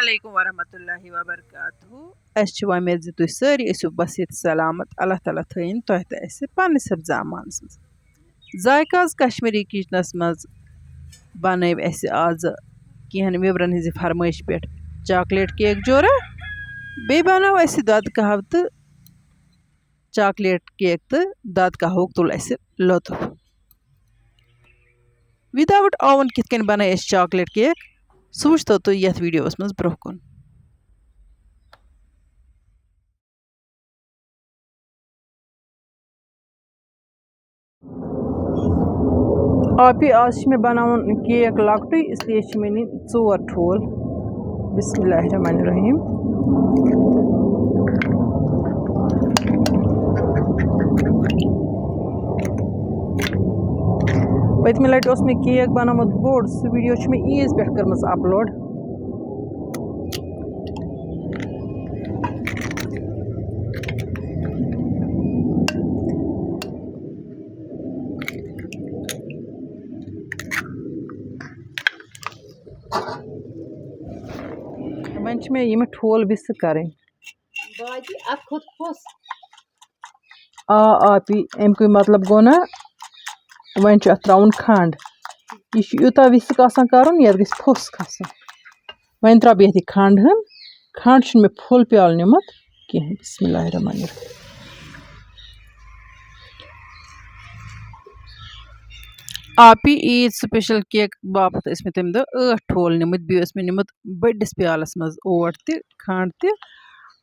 अस्सलामुअलैकुम वरहमतुल्लाहि वबरकातुहू। अच्छी उम्मीद तुम सारी ऐसो बसित सलामत। अल्लाह ताला थयन तुह तो ऐसे पन्निस हिफ्ज़-अमानस मज। जायकाज कश्मीरी किचनस मज बनव ऐसे आज कहन विवरन हिज फरमाइश पे चॉकलेट केक जोरा बे बनाव ऐसे दद कहव तो चॉकलेट केक तो दद कहवुक तुल ऐसे लुत्फ। विदाउट ओवन कितकन बनाए चॉकलेट केक सह वुचतो तुम यथ वीडियोस मज ब्रोह कुन। आज मे बनावन केक लकट इसलिए मे नी 4 ठोल। बिस्मिल्लाहिर्रहमानिर्रहीम। पतमे लट मे केक बनामुत बोड़ सह वीडियो मे ईज पे कर्मस अपलोड। वन मे यम ठोल बिस करें आपी अमुक मतलब गो ना वन त्राउन खंड यह यूता विसिक कर ये गस फुस खसन वन त्रा बह ये खंड हन खंड मे फुल प्याल निमुत कह। बिस्मिल्लाहिर्रहमानिर्रहीम। आपी ईद स्पेशल केक बापत मे तम दह 8 ठोल निमुत बे मे निमुत बड़िस प्यालस मज ओट त खंड त।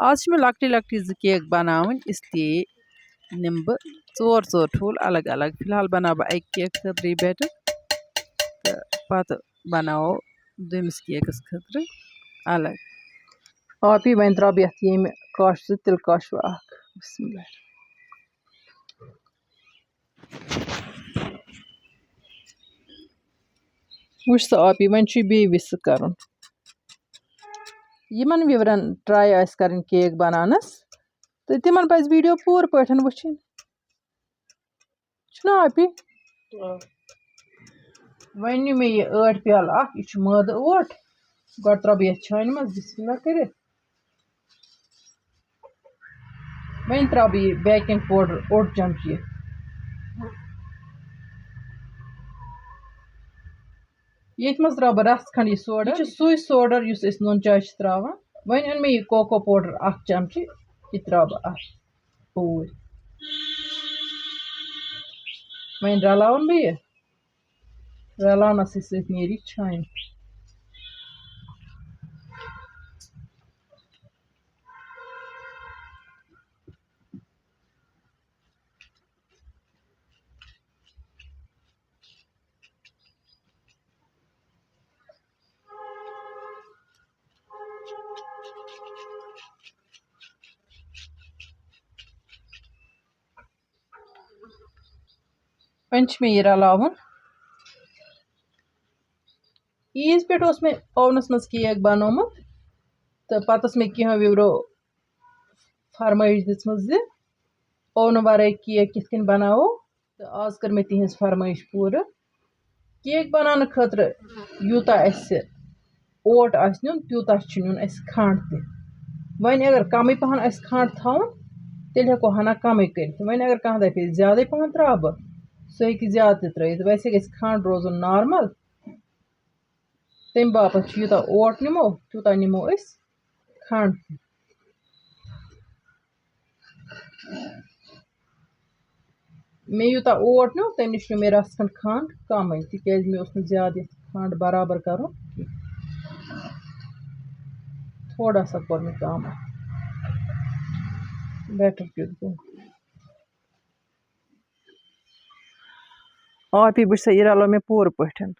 आज मे लकटी लकटी 2 केक बनावन इसलिए निम बह 4 ठोल अलग अलग। फिलहाल बना बह अक केक खतर बैटर तो पत बनाओ दोमिस केकस खतर अलग। आपी वन त्रा बह ये कश तिल कश अख। बिस्मिल्लाह। वुच सा आपी वन बे विस कर यमन विवरन ट्राई आस कर केक बनानस तो तिमन पज वीडियो पूर पठन वुचन छुना आपी। वन नी मे यह 8 प्याल अख यह मद ओट गो त्रा बह छान मज बिस्मिल्लाह कर वन त्रा बह बेकिंग पाउडर 1 चमची ये मज त्रा बह रस खंड यह सोडा सू सोडर इस नुन चाय त्रावान। वन अन मे यह कोको पाउडर 1 चमची यह त्रा बह पूर वन रलावन बह यह रलानस नीर छान। वन मे यह रलावन ईज पे मे ओवनस मज केक बनोमुत तो पत मे कह विवरो फरमाइश दिसमस ओवन वराई केक कितकन बनावो तो आज कर मे तिहिंज फरमाइश पूरा। केक बनाने खतर यूता ओट आस नुन त्यूता नुन खंड त। वन अगर कम पहन खंड थवन तेल हेको हना कम कर। वन अगर कह दपे ज्यादा पहन त्रा बह सह हे ज्यादा त्रत वैसे गि खंड रोजन नॉर्मल तम बापत यूता ओट निमो त्यूता निमो खंड। मे यूता ओट नो तम निश मे रस खंड खंड कम तिक मे ज्यादा खंड बराबर कर थोड़ा सा कोर मे कम बैटर क्यों आपी बस यह रलो मे पूर पठन।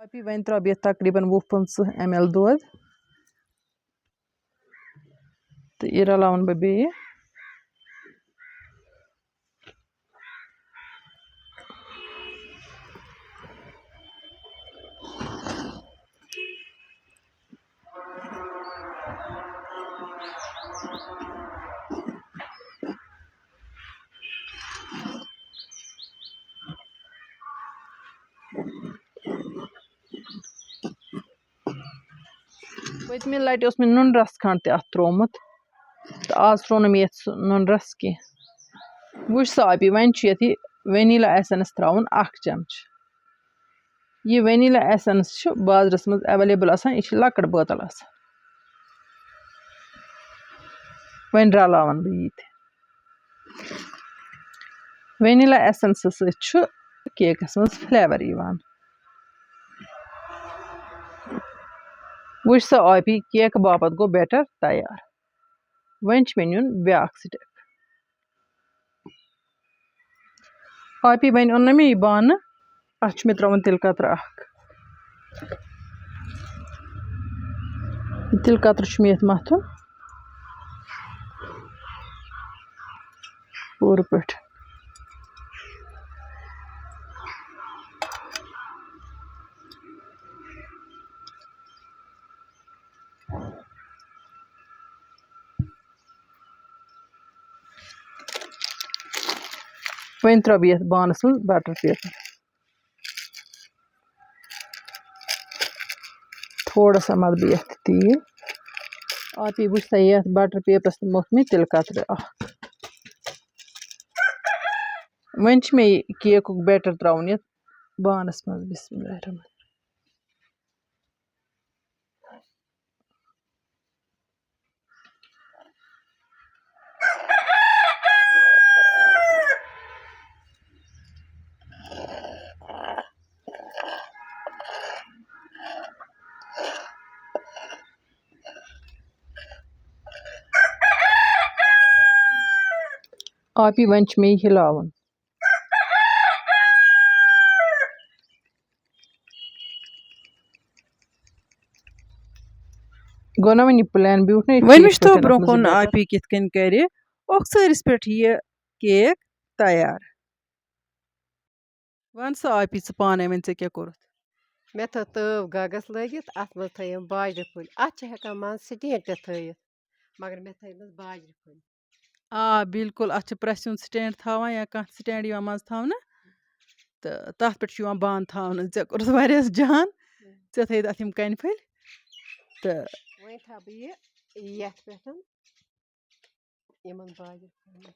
आपी वन त्रा बह तकरीबन 20-25 ml दूध तो यह रलावन बह बे पत्मि लटि ओस मे नुन रस खंड ते अथ त्रोमुत तो आज त्रो नमे यथ नुन रस की वुच सा आपी वन यथ वेनिला एसेंस त्राउन 1 चमच ये वेनिला एसेंस बाजरस मज अवेलेबल आसान यह लकड़ बोतल आसान वन रलावन बह ये वेनिला एसेंस सत केकस मज फ्लेवर यवान वुच सा आपी केक बापत गो बैटर तैयार वन मे नुन ब्या स्टेप आपी वन ओन मे यह बान अत मे त्रावन तिल कतर तिल कतर मे यथ मथुन पूर पे वन त्रा बह बानस मज बटर पेपर थोड़ा सा मत बह तील आपी वुच सा ये बटर पेपरस मोथ मे तिल कतर वन मे केक बैटर त्राउन ये बानस मज बिस्मिल्लाह रहमान आपी वन मे हिलावन गो ना वन प्लान ब्यूट ना वन तो ब्रो कुन आपी कित कन कर ओक्सरिस पे ये केक तैयार वन सा आपी पाने वन क्या कोर मे थो तव गगस लगित अत मज थम बाजर फुल अत हेकान मन स्टैंड ते थवित मगर मे थमस बाजर फुल बिल्कुल अत प्रेस स्टैंड थावान या कह स्टैंड मज थावन तो तथ पे बान थावन ऐ कोर वारिया जान ऐ थत अत कन फल तो वन था बह ये पे बाजर फुल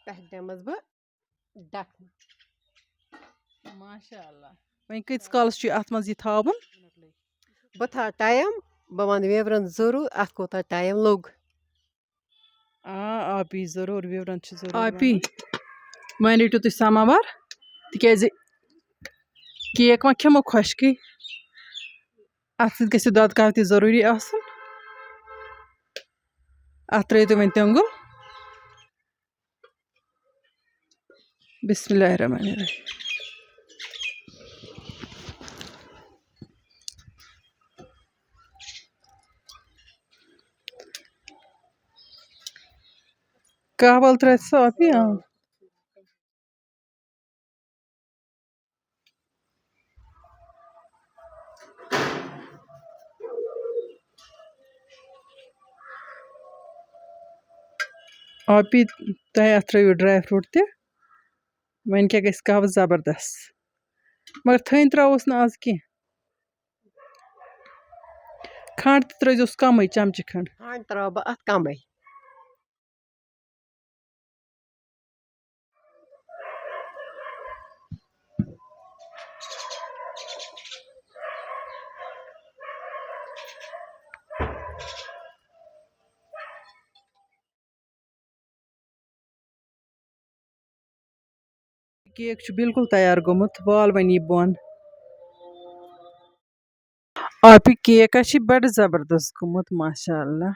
पे दमस बह डखन माशाअल्लाह वन कत कालस अत मज यह थावन बह था टाइम बह वन वेवरन जरूर अत कोता टाइम लोग आपी जरूर विवरण जरूर आपी वन रटो तुम समावार तिक केक मा खमो खुशकी अत सत दद कह त जरूरी आसन अत त्रो वन तेंगुल बिस्मिल्लाह रहमान रहीम कहवल त्रे आपी आपी तह अत त्रो ड्राई फ्रूट त वन क्या कहव जबरदस्त मगर थन त्रोस ना आज कह खंड त्रोस कम चमच खंड खंड त्रो बह अत कम केक बिल्कुल तैयार गोमुत वाल वन यह बोन आपी केक बड़ जबरदस्त गोमुत माशाअल्लाह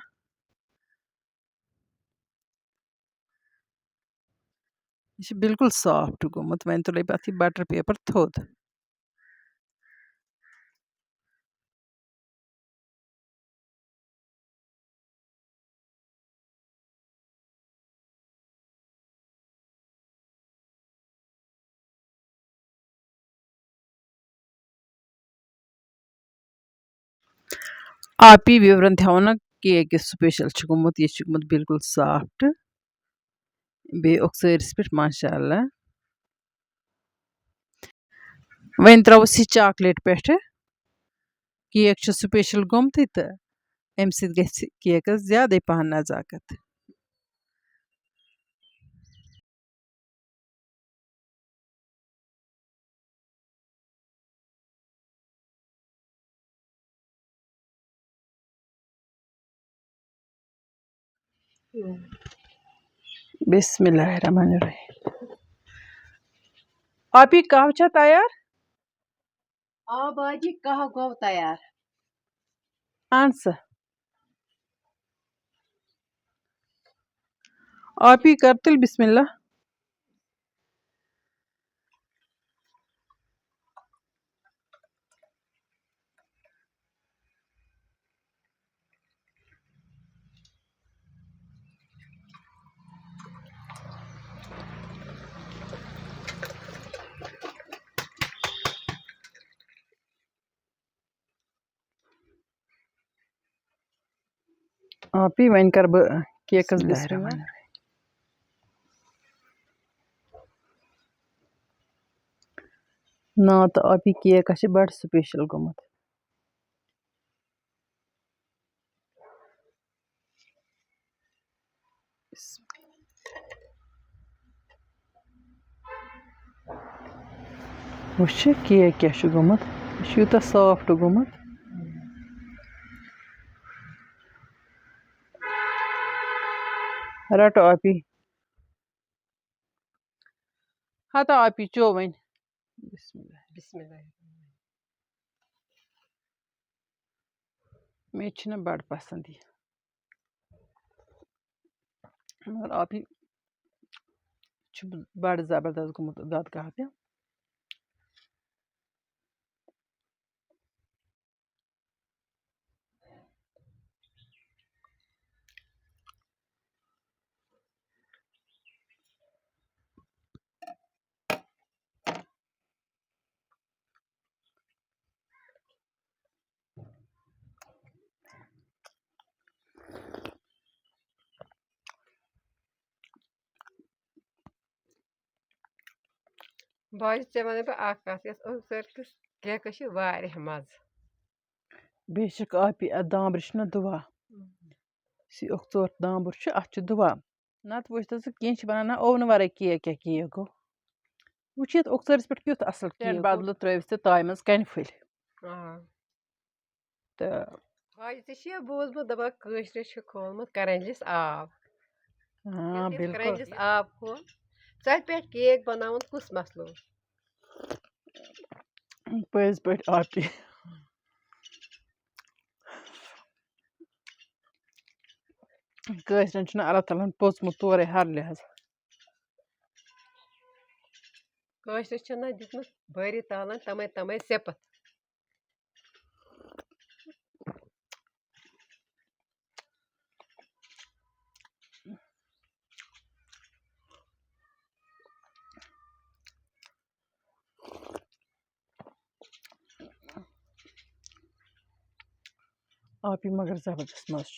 यह बिल्कुल सॉफ्ट गोमुत वन तुल अथ बटर पेपर थोद आपी विवरण थवन केक स्पेशल गोमुत यह गोमुत बिल्कुल सॉफ्ट बे ओक्सरिस पे माशाअल्लाह वन त्रोस यह चॉकलेट पे केक स्पेशल गोमत तो अम केकस ज्यादा पहन नजाकत। बिस्मिल्लाहिर्रहमानिर्रहीम। आपी कह तैयार। आ बाजी कह गो तैयार। आन सा आपी कर तिल बिस्मिल्लाह। आपी वन कर केकस बिस्मिल्लाह। ना तो आपी केक बड़ स्पेशल गोमुत। वुछ केक क्या गोमुत यूता सॉफ्ट गोमुत। रटो आपी हता आपी चो वन। बिस्मिल्लाह बिस्मिल्लाह। मे बड़ पसंद यह मगर आपी बड़ जबरदस्त गोमुत दद कह ते। बाजी चे वन बह कत यस केकस वारिया मज। बेशक आपी दाम्बर दुआ दाम्बर अत दुआ नत वुच तो कह बनाना ओवन वर केक क्या केक गो वुच उकसरस पे क्युत असल केक बदल त्रिस ताय मज कन फुल तो बाजी चे बोजमुत दपान कशर खोलमुत करंजिस आब। हाँ बिल्कुल करंजिस आब खोल चल पे केक बनावन कुस मसलो। पज पे आपी कशरन अल्लाह ताला पोचमुत तोरे हर लिहाज। कशर दितमुत बारी तालन तमे तमे सेपत। आपी मगर जबरदस्त मज।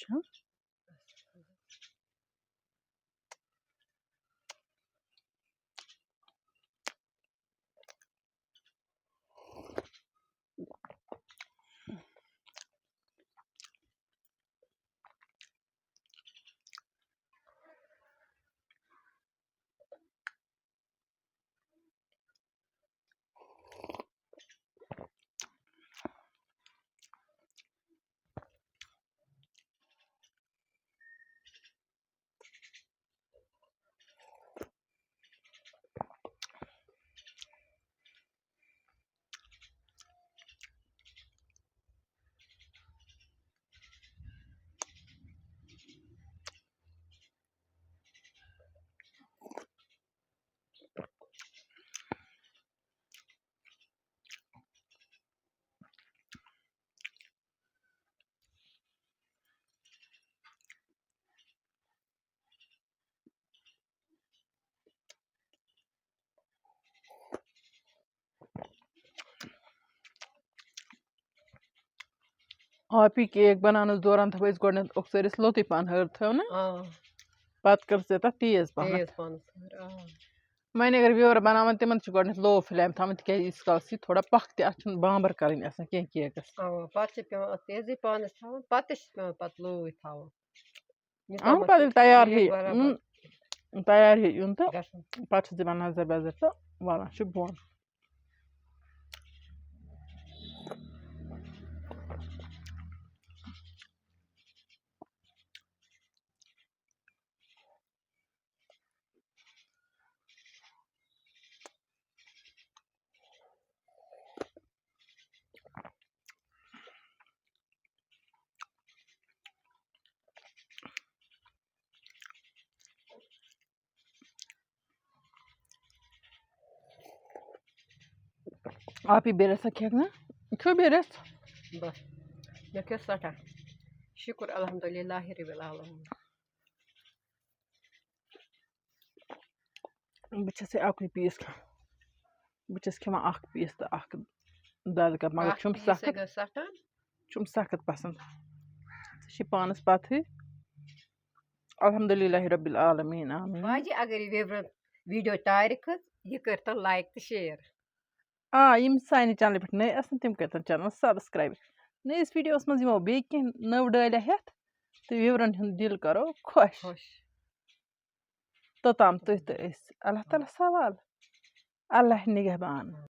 आपी केक बनानस दौरान थो गोड उकसरस लोत पहन हर थो ना पत कर तेज पहन। वही अगर व्यूअर बनावन तिमन लो फ्लेम थवन तीस काल थोड़ा पख तथ बांबर कर केकस तेजी पानस थवन पे लोई थवन अहम पे तैयार केक बराबर तैयार यून तो गठन पे दिवान नजर वजर तो वालान बोन आप ही बेरस खेक ना क्यों बेरस बस मे क्यों सटा शुक्र अल्हम्दुलिल्लाह रब्बिल आलमीन बस अक पीस बस खेवान पीस तो दद कप मगर छुम सख्त पसंद पानस पत अल्हम्दुलिल्लाह रब्बिल आलमीन आमीन बाजी अगर ये वीडियो तार खज यह कर लाइक तो शेयर यम सानि चैनल पे नई आसन तिम कर चैनल सब्सक्राइब नईस वीडियोस मज यमो बे नव डाल हेत तो व्यूअरन हुंद दिल करो खुश तोताम तुह तो अल्लाह ताला सवाल अल्लाह निगहबान